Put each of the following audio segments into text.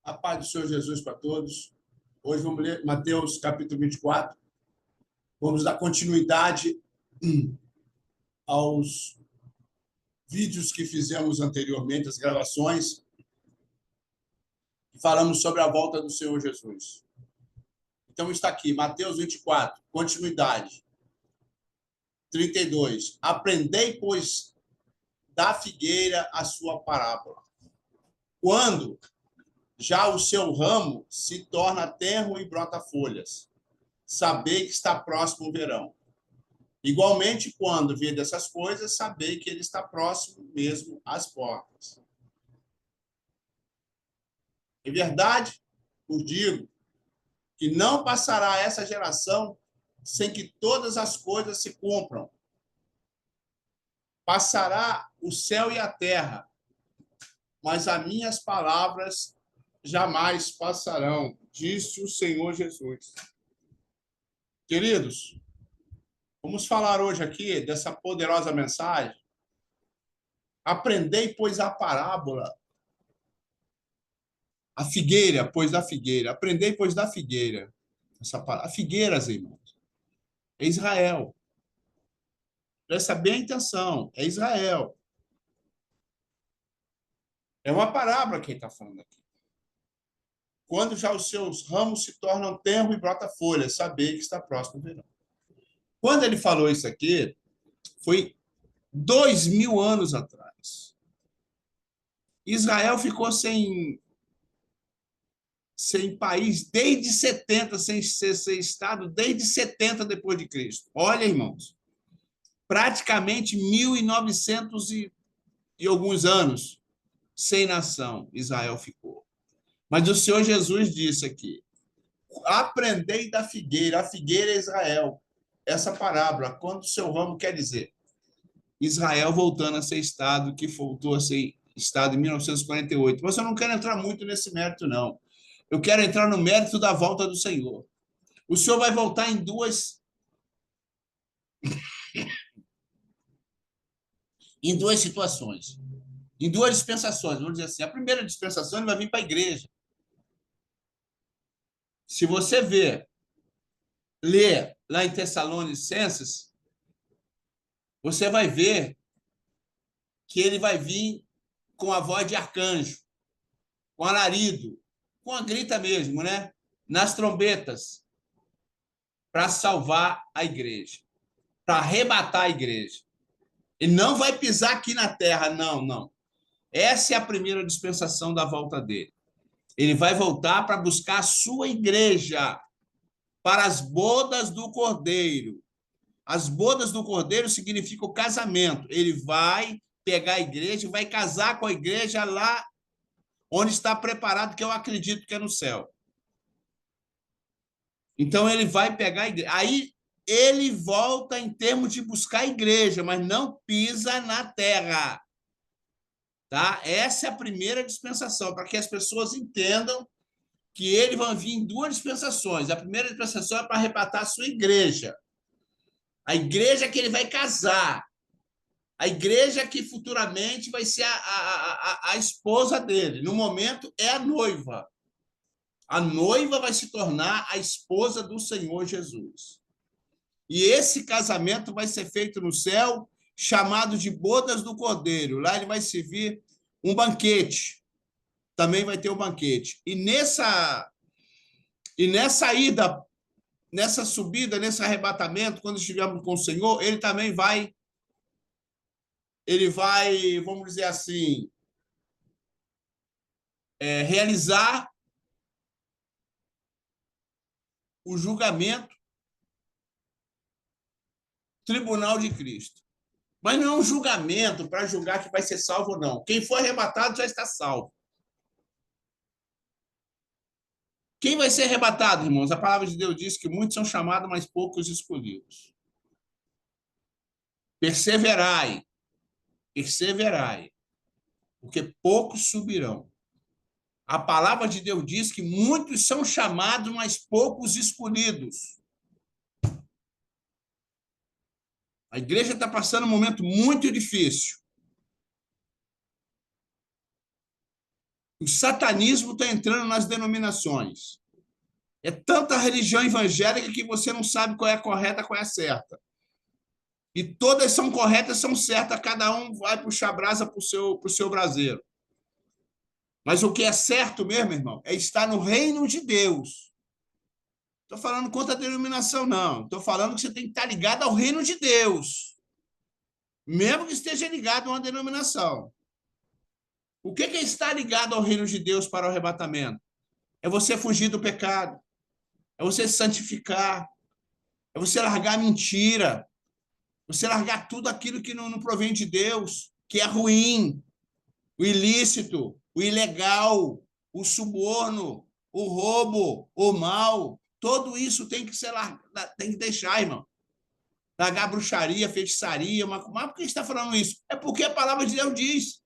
A paz do Senhor Jesus para todos. Hoje vamos ler Mateus capítulo 24. Vamos dar continuidade aos vídeos que fizemos anteriormente, as gravações. Falamos sobre a volta do Senhor Jesus. Então está aqui, Mateus 24, continuidade. 32. Aprendei, pois, da figueira a sua parábola. Quando já o seu ramo se torna tenro e brota folhas, sabei que está próximo o verão. Igualmente, quando vir dessas coisas, sabei que ele está próximo mesmo às portas. Em verdade, vos digo que não passará essa geração sem que todas as coisas se cumpram. Passará o céu e a terra, mas as minhas palavras jamais passarão, disse o Senhor Jesus. Queridos, vamos falar hoje aqui dessa poderosa mensagem. Aprendei, pois, a parábola. A figueira, pois, da figueira. Aprendei, pois, da figueira. A figueira, irmãos, é Israel. Presta bem a intenção, é Israel. É uma parábola que ele está falando aqui. Quando já os seus ramos se tornam tenro e brota folhas, sabei que está próximo o verão. Quando ele falou isso aqui, foi 2000 anos atrás. Israel ficou sem país desde 70, sem ser Estado, desde 70 depois de Cristo. Olha, irmãos, praticamente 1900 e alguns anos sem nação Israel ficou. Mas o Senhor Jesus disse aqui, aprendei da figueira, a figueira é Israel. Essa parábola, quando o seu ramo quer dizer Israel voltando a ser Estado, que voltou a ser Estado em 1948. Mas eu não quero entrar muito nesse mérito, não. Eu quero entrar no mérito da volta do Senhor. O Senhor vai voltar em duas situações, em duas dispensações, vamos dizer assim. A primeira dispensação, ele vai vir para a igreja. Se você ler lá em Tessalonicenses, você vai ver que ele vai vir com a voz de arcanjo, com alarido, com a grita mesmo, né? Nas trombetas, para salvar a igreja, para arrebatar a igreja. Ele não vai pisar aqui na terra, não. Essa é a primeira dispensação da volta dele. Ele vai voltar para buscar a sua igreja para as bodas do Cordeiro. As bodas do Cordeiro significa o casamento. Ele vai pegar a igreja e vai casar com a igreja lá onde está preparado, que eu acredito que é no céu. Então, ele vai pegar a igreja. Aí, ele volta em termos de buscar a igreja, mas não pisa na terra. Tá? Essa é a primeira dispensação, para que as pessoas entendam que ele vai vir em duas dispensações. A primeira dispensação é para arrebatar a sua igreja. A igreja que ele vai casar. A igreja que futuramente vai ser a esposa dele. No momento, é a noiva. A noiva vai se tornar a esposa do Senhor Jesus. E esse casamento vai ser feito no céu, chamado de bodas do Cordeiro. Lá ele vai servir um banquete. Também vai ter um banquete. E nessa ida, nessa subida, nesse arrebatamento, quando estivermos com o Senhor, ele também vai, vamos dizer assim, realizar o julgamento, tribunal de Cristo. Mas não é um julgamento para julgar que vai ser salvo ou não. Quem for arrebatado já está salvo. Quem vai ser arrebatado, irmãos? A palavra de Deus diz que muitos são chamados, mas poucos escolhidos. Perseverai, porque poucos subirão. A palavra de Deus diz que muitos são chamados, mas poucos escolhidos. A igreja está passando um momento muito difícil. O satanismo está entrando nas denominações. É tanta religião evangélica que você não sabe qual é a correta, qual é a certa. E todas são corretas, são certas, cada um vai puxar brasa para o seu braseiro. Mas o que é certo mesmo, irmão, é estar no reino de Deus. Estou falando contra a denominação, não. Estou falando que você tem que estar ligado ao reino de Deus, mesmo que esteja ligado a uma denominação. O que é estar ligado ao reino de Deus para o arrebatamento? É você fugir do pecado, é você se santificar, é você largar a mentira, você largar tudo aquilo que não provém de Deus, que é ruim, o ilícito, o ilegal, o suborno, o roubo, o mal, tudo isso tem que ser largado, tem que deixar, irmão. Largar bruxaria, feitiçaria, mas por que está falando isso? É porque a palavra de Deus diz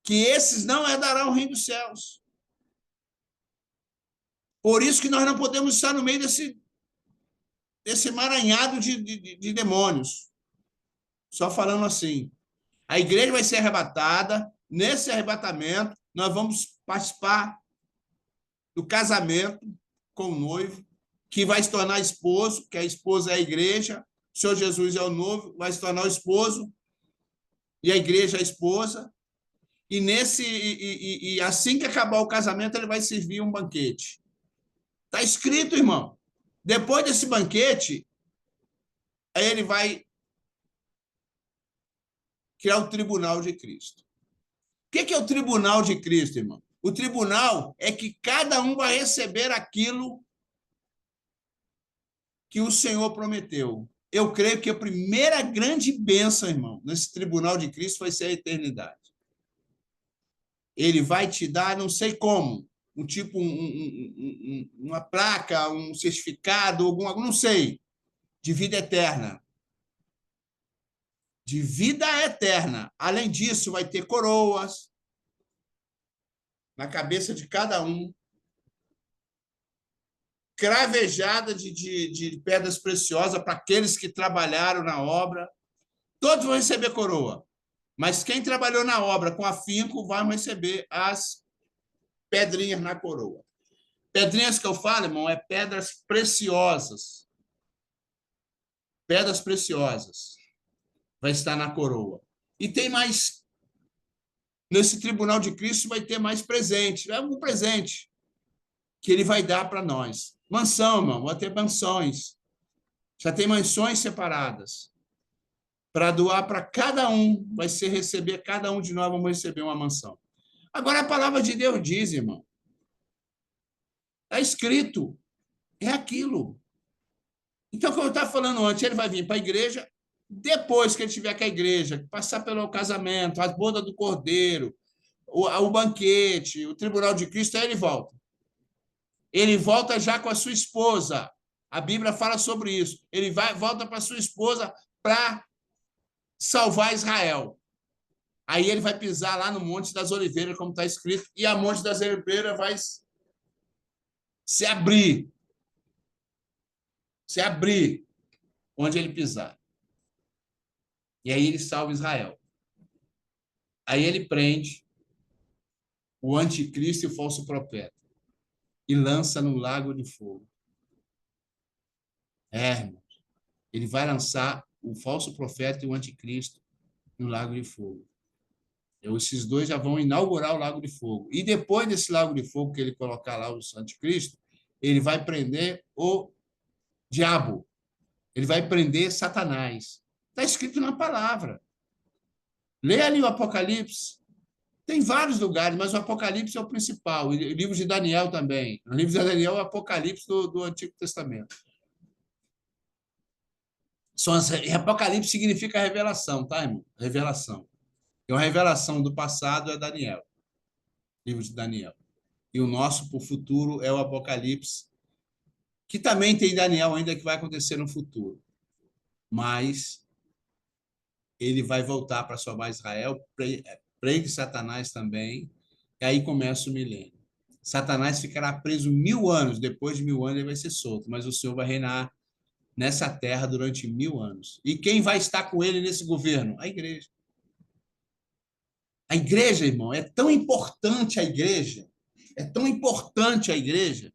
que esses não herdarão o reino dos céus. Por isso que nós não podemos estar no meio desse emaranhado de demônios. Só falando assim. A igreja vai ser arrebatada. Nesse arrebatamento, nós vamos participar do casamento com o noivo, que vai se tornar esposo, que a esposa é a igreja. O Senhor Jesus é o noivo, vai se tornar o esposo, e a igreja é a esposa. E assim que acabar o casamento, ele vai servir um banquete. Está escrito, irmão. Depois desse banquete, aí ele vai criar o tribunal de Cristo. O que é o tribunal de Cristo, irmão? O tribunal é que cada um vai receber aquilo que o Senhor prometeu. Eu creio que a primeira grande bênção, irmão, nesse tribunal de Cristo vai ser a eternidade. Ele vai te dar, não sei como, um tipo, uma placa, um certificado, não sei, de vida eterna. De vida eterna. Além disso, vai ter coroas na cabeça de cada um, cravejada de pedras preciosas para aqueles que trabalharam na obra. Todos vão receber coroa. Mas quem trabalhou na obra com afinco vai receber as pedrinhas na coroa. Pedrinhas que eu falo, irmão, é pedras preciosas. Pedras preciosas. Vai estar na coroa. E tem mais. Nesse tribunal de Cristo vai ter mais presente. É um presente que ele vai dar para nós. Mansão, irmão, vai ter mansões. Já tem mansões separadas. Para doar para cada um, vai ser receber, cada um de nós vamos receber uma mansão. Agora, a palavra de Deus diz, irmão, está escrito, é aquilo. Então, como eu estava falando antes, ele vai vir para a igreja, depois que ele estiver com a igreja, passar pelo casamento, as bodas do cordeiro, o banquete, o tribunal de Cristo, aí ele volta. Ele volta já com a sua esposa. A Bíblia fala sobre isso. Ele volta para a sua esposa para salvar Israel. Aí ele vai pisar lá no Monte das Oliveiras, como está escrito, e a Monte das Oliveiras vai se abrir. Se abrir onde ele pisar. E aí ele salva Israel. Aí ele prende o anticristo e o falso profeta e lança no lago de fogo. Irmão, ele vai lançar o falso profeta e o anticristo no lago de fogo. Esses dois já vão inaugurar o lago de fogo. E depois desse lago de fogo que ele colocar lá o anticristo, ele vai prender o diabo. Ele vai prender Satanás. Está escrito na palavra. Lê ali o Apocalipse. Tem vários lugares, mas o Apocalipse é o principal. O livro de Daniel também. O livro de Daniel é o Apocalipse do Antigo Testamento. Apocalipse significa revelação, tá, irmão? Revelação. E uma revelação do passado é Daniel. Livro de Daniel. E o nosso, para o futuro, é o Apocalipse, que também tem Daniel ainda que vai acontecer no futuro. Mas ele vai voltar para salvar Israel, prende Satanás também, e aí começa o milênio. Satanás ficará preso 1000 anos, depois de 1000 anos ele vai ser solto, mas o Senhor vai reinar nessa terra durante 1000 anos. E quem vai estar com ele nesse governo? A igreja. A igreja, irmão, é tão importante a igreja. É tão importante a igreja.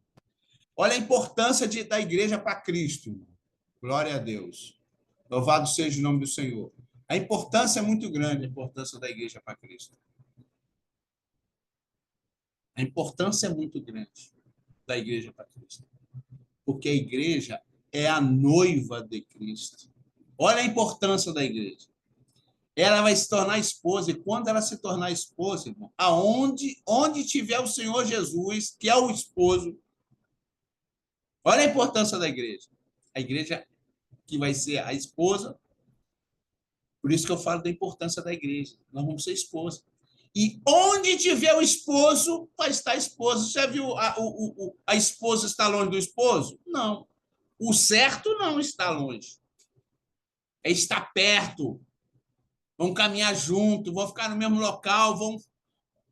Olha a importância da igreja para Cristo, irmão. Glória a Deus. Louvado seja o nome do Senhor. A importância é muito grande, a importância da igreja para Cristo. A importância é muito grande da igreja para Cristo. Porque a igreja é a noiva de Cristo. Olha a importância da igreja. Ela vai se tornar esposa, e quando ela se tornar esposa, irmão, onde tiver o Senhor Jesus, que é o esposo, olha a importância da igreja. A igreja que vai ser a esposa, por isso que eu falo da importância da igreja. Nós vamos ser esposa. E onde tiver o esposo, vai estar a esposa. Você já viu a esposa estar longe do esposo? Não. O certo não está longe. É estar perto. Vão caminhar junto, vão ficar no mesmo local, vão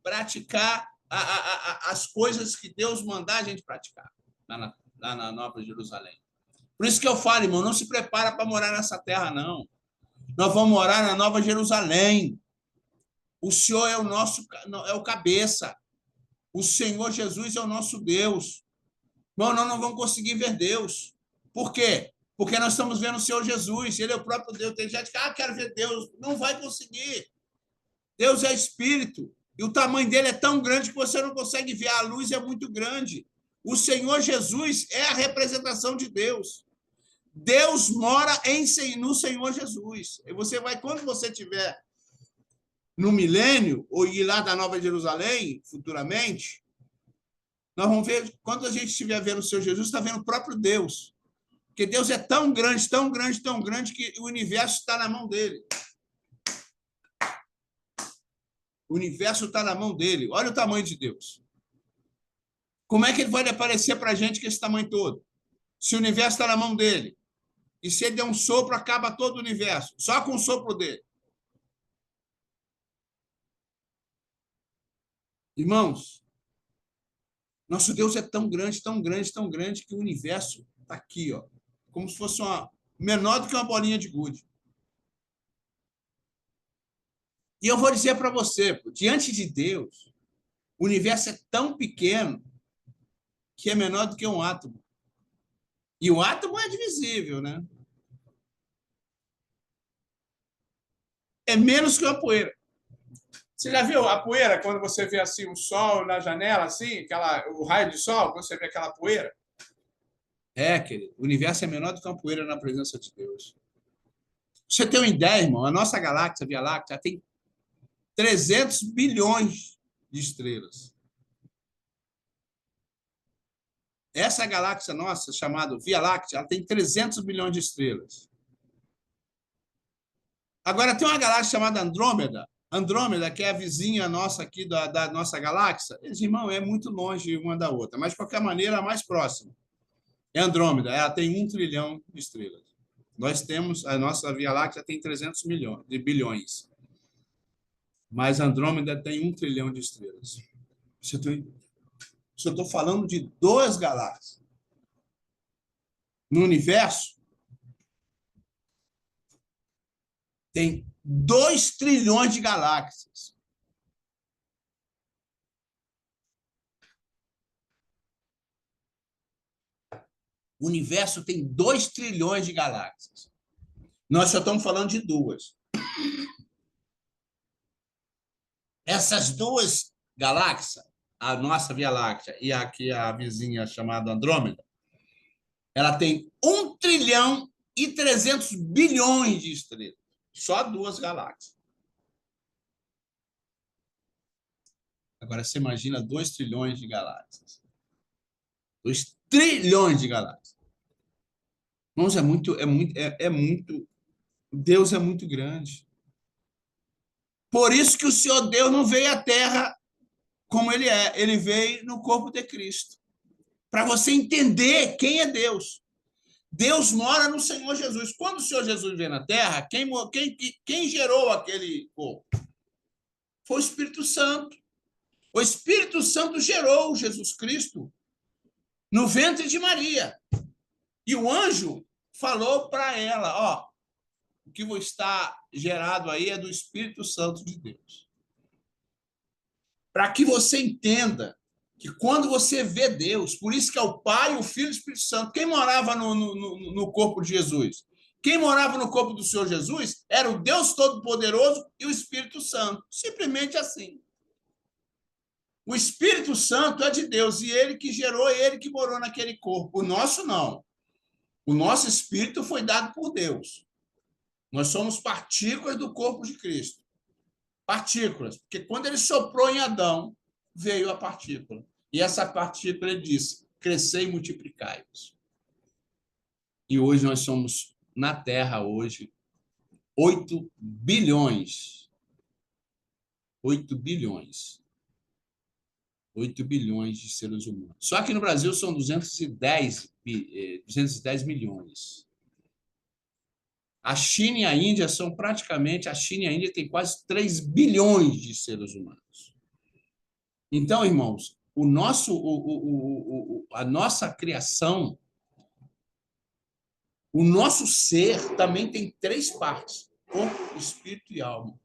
praticar as coisas que Deus mandar a gente praticar lá na Nova Jerusalém. Por isso que eu falo, irmão, não se prepara para morar nessa terra, não. Nós vamos morar na Nova Jerusalém. O Senhor é o cabeça. O Senhor Jesus é o nosso Deus. Irmão, nós não vamos conseguir ver Deus. Por quê? Porque nós estamos vendo o Senhor Jesus. Ele é o próprio Deus. Tem gente que, quero ver Deus. Não vai conseguir. Deus é espírito. E o tamanho dele é tão grande que você não consegue ver. A luz é muito grande. O Senhor Jesus é a representação de Deus. Deus mora no Senhor Jesus. E você vai, quando você estiver no milênio, ou ir lá da Nova Jerusalém, futuramente, nós vamos ver, quando a gente estiver vendo o Senhor Jesus, está vendo o próprio Deus. Porque Deus é tão grande, tão grande, tão grande, que o universo está na mão dele. O universo está na mão dele. Olha o tamanho de Deus. Como é que ele vai aparecer para a gente com esse tamanho todo? Se o universo está na mão dele. E se ele der um sopro, acaba todo o universo. Só com o sopro dele. Irmãos, nosso Deus é tão grande, tão grande, tão grande, que o universo está aqui, ó, como se fosse menor do que uma bolinha de gude. E eu vou dizer para você, diante de Deus, o universo é tão pequeno que é menor do que um átomo. E o átomo é divisível, né? É menos que uma poeira. Você já viu a poeira, quando você vê assim o sol na janela, assim, o raio de sol, quando você vê aquela poeira? Querido, o universo é menor do que uma poeira na presença de Deus. Você tem uma ideia, irmão? A nossa galáxia, a Via Láctea, tem 300 bilhões de estrelas. Essa galáxia nossa, chamada Via Láctea, ela tem 300 bilhões de estrelas. Agora, tem uma galáxia chamada Andrômeda. Andrômeda, que é a vizinha nossa aqui da nossa galáxia. Eles, irmão, é muito longe uma da outra, mas, de qualquer maneira, a mais próxima. É Andrômeda, ela tem 1 trilhão de estrelas. Nós temos, a nossa Via Láctea tem 300 bilhões. Mas Andrômeda tem 1 trilhão de estrelas. Se eu estou falando de 2 galáxias. No universo, tem 2 trilhões de galáxias. O universo tem 2 trilhões de galáxias. Nós só estamos falando de 2. Essas 2 galáxias, a nossa Via Láctea e aqui a vizinha chamada Andrômeda, ela tem 1 trilhão e 300 bilhões de estrelas. Só 2 galáxias. Agora, você imagina 2 trilhões de galáxias. 2 trilhões de galáxias. Irmãos, é muito. Deus é muito grande. Por isso que o Senhor Deus não veio à Terra como ele é. Ele veio no corpo de Cristo. Para você entender quem é Deus. Deus mora no Senhor Jesus. Quando o Senhor Jesus veio na Terra, quem gerou aquele corpo? Foi o Espírito Santo. O Espírito Santo gerou Jesus Cristo no ventre de Maria. E o anjo falou para ela, o que está gerado aí é do Espírito Santo de Deus. para que você entenda que quando você vê Deus, por isso que é o Pai, o Filho e o Espírito Santo, quem morava no corpo de Jesus? Quem morava no corpo do Senhor Jesus era o Deus Todo-Poderoso e o Espírito Santo. Simplesmente assim. O Espírito Santo é de Deus e ele que gerou, ele que morou naquele corpo. O nosso não. O nosso espírito foi dado por Deus. Nós somos partículas do corpo de Cristo. Partículas. Porque quando ele soprou em Adão, veio a partícula. E essa partícula ele disse: crescei e multiplicai-vos. E hoje nós somos, na Terra, hoje, 8 bilhões. 8 bilhões. 8 bilhões de seres humanos. Só que no Brasil são 210 milhões. A China e a Índia são praticamente... A China e a Índia têm quase 3 bilhões de seres humanos. Então, irmãos, a nossa criação, o nosso ser também tem 3 partes: corpo, espírito e alma.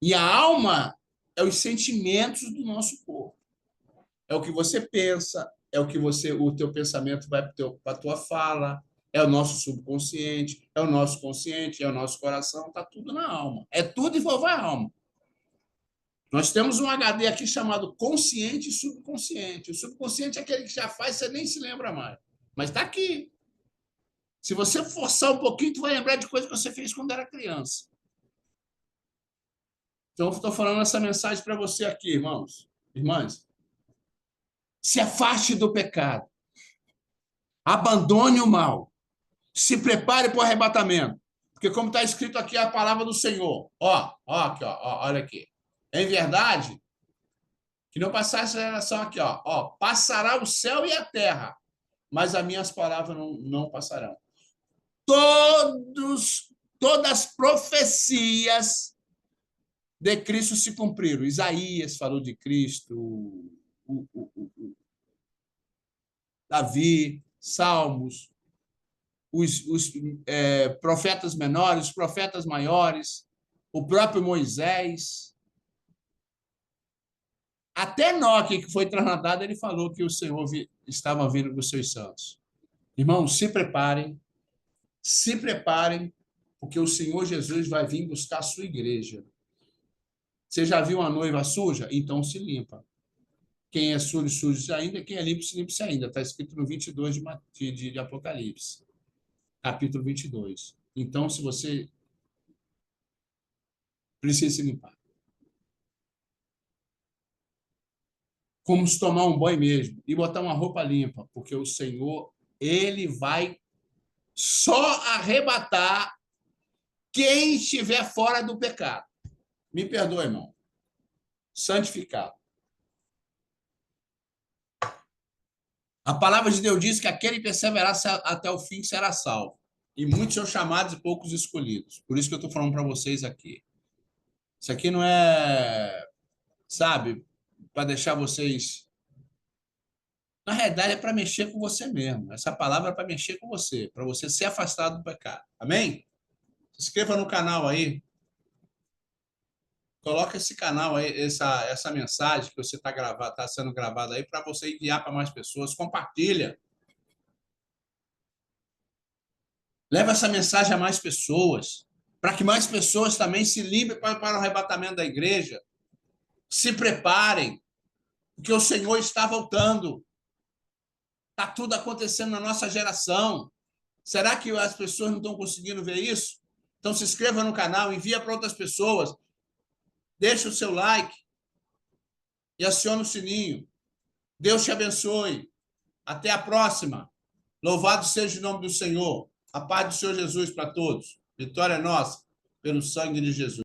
E a alma é os sentimentos do nosso corpo. É o que você pensa, é o teu pensamento vai para a tua fala, é o nosso subconsciente, é o nosso consciente, é o nosso coração, está tudo na alma. É tudo envolve a alma. Nós temos um HD aqui chamado consciente e subconsciente. O subconsciente é aquele que já faz, você nem se lembra mais. Mas está aqui. Se você forçar um pouquinho, tu vai lembrar de coisas que você fez quando era criança. Então, eu estou falando essa mensagem para você aqui, irmãos, irmãs. Se afaste do pecado. Abandone o mal. Se prepare para o arrebatamento. Porque, como está escrito aqui, é a palavra do Senhor. Aqui, olha aqui. Em verdade, que não passar essa geração aqui, passará o céu e a terra, mas as minhas palavras não passarão. Todas as profecias de Cristo se cumpriram. Isaías falou de Cristo, Davi, Salmos, os profetas menores, os profetas maiores, o próprio Moisés. Até Enoque, que foi trasladado, ele falou que o Senhor estava vindo com os seus santos. Irmãos, se preparem, porque o Senhor Jesus vai vir buscar a sua igreja. Você já viu uma noiva suja? Então se limpa. Quem é sujo, sujo ainda. Quem é limpo, se limpa ainda. Está escrito no 22 de Apocalipse. Capítulo 22. Então, se você precisa se limpar. Como se tomar um banho mesmo e botar uma roupa limpa, porque o Senhor, ele vai só arrebatar quem estiver fora do pecado. Me perdoa, irmão. Santificado. A palavra de Deus diz que aquele que perseverar até o fim será salvo. E muitos são chamados e poucos escolhidos. Por isso que eu estou falando para vocês aqui. Isso aqui não é, sabe, para deixar vocês... Na realidade, é para mexer com você mesmo. Essa palavra é para mexer com você, para você ser afastado do pecado. Amém? Se inscreva no canal aí. Coloca esse canal aí, essa mensagem que você está sendo gravada aí, para você enviar para mais pessoas. Compartilha. Leva essa mensagem a mais pessoas, para que mais pessoas também se livrem para o arrebatamento da igreja. Se preparem, porque o Senhor está voltando. Está tudo acontecendo na nossa geração. Será que as pessoas não estão conseguindo ver isso? Então se inscreva no canal, envia para outras pessoas. Deixa o seu like e aciona o sininho. Deus te abençoe. Até a próxima. Louvado seja o nome do Senhor. A paz do Senhor Jesus para todos. Vitória é nossa, pelo sangue de Jesus.